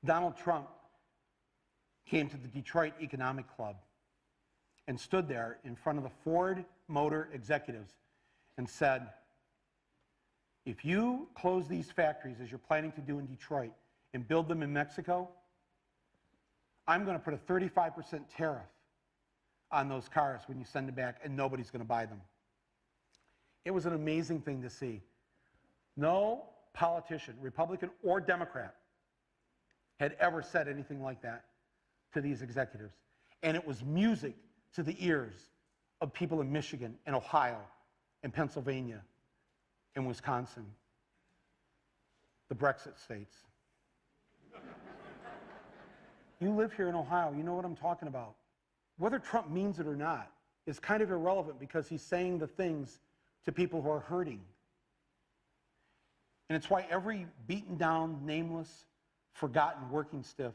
Donald Trump came to the Detroit Economic Club and stood there in front of the Ford Motor executives and said, if you close these factories as you're planning to do in Detroit and build them in Mexico, I'm going to put a 35% tariff on those cars when you send them back, and nobody's going to buy them. It was an amazing thing to see. No politician, Republican or Democrat, had ever said anything like that to these executives. And it was music to the ears of people in Michigan and Ohio and Pennsylvania and Wisconsin, the Brexit states. You live here in Ohio, you know what I'm talking about. Whether Trump means it or not is kind of irrelevant, because he's saying the things to people who are hurting. And it's why every beaten down, nameless, forgotten working stiff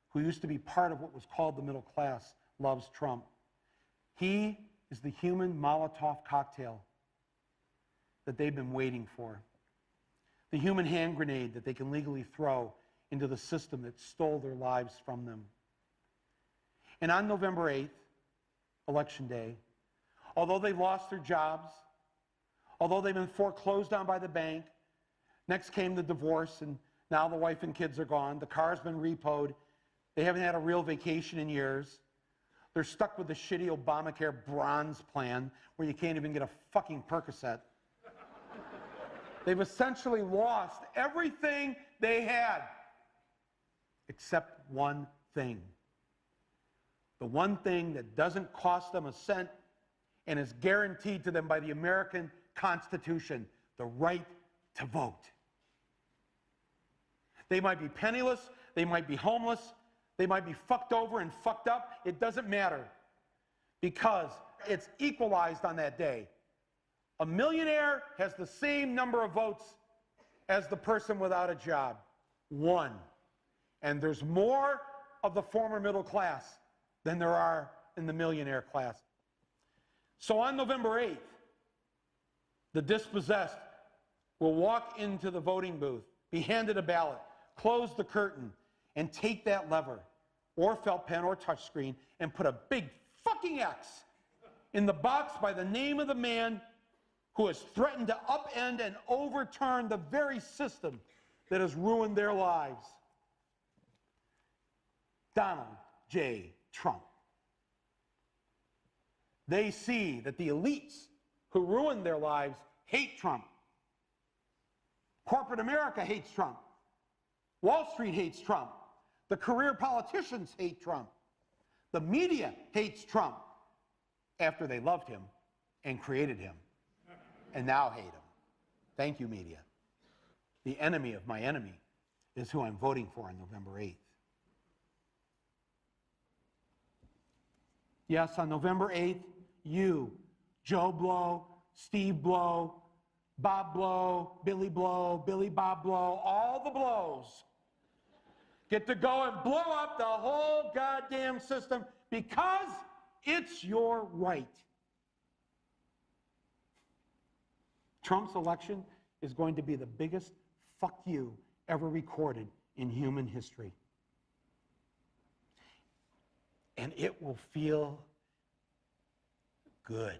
who used to be part of what was called the middle class loves Trump. He is the human Molotov cocktail that they've been waiting for. The human hand grenade that they can legally throw into the system that stole their lives from them. And on November 8th, Election Day, although they lost their jobs, although they've been foreclosed on by the bank, next came the divorce, and now the wife and kids are gone, the car's been repoed, they haven't had a real vacation in years, they're stuck with the shitty Obamacare bronze plan where you can't even get a fucking Percocet. They've essentially lost everything they had, except one thing. The one thing that doesn't cost them a cent and is guaranteed to them by the American Constitution: the right to vote. They might be penniless, they might be homeless, they might be fucked over and fucked up. It doesn't matter, because it's equalized on that day. A millionaire has the same number of votes as the person without a job. One. And there's more of the former middle class than there are in the millionaire class. So on November 8th, the dispossessed will walk into the voting booth, be handed a ballot, close the curtain, and take that lever, or felt pen, or touchscreen, and put a big fucking X in the box by the name of the man who has threatened to upend and overturn the very system that has ruined their lives. Donald J. Trump. They see that the elites who ruined their lives hate Trump. Corporate America hates Trump. Wall Street hates Trump. The career politicians hate Trump. The media hates Trump after they loved him and created him, and now hate him. Thank you, media. The enemy of my enemy is who I'm voting for on November 8th. Yes, on November 8th, you, Joe Blow, Steve Blow, Bob Blow, Billy Bob Blow, all the blows, get to go and blow up the whole goddamn system, because it's your right. Trump's election is going to be the biggest fuck you ever recorded in human history. And it will feel good.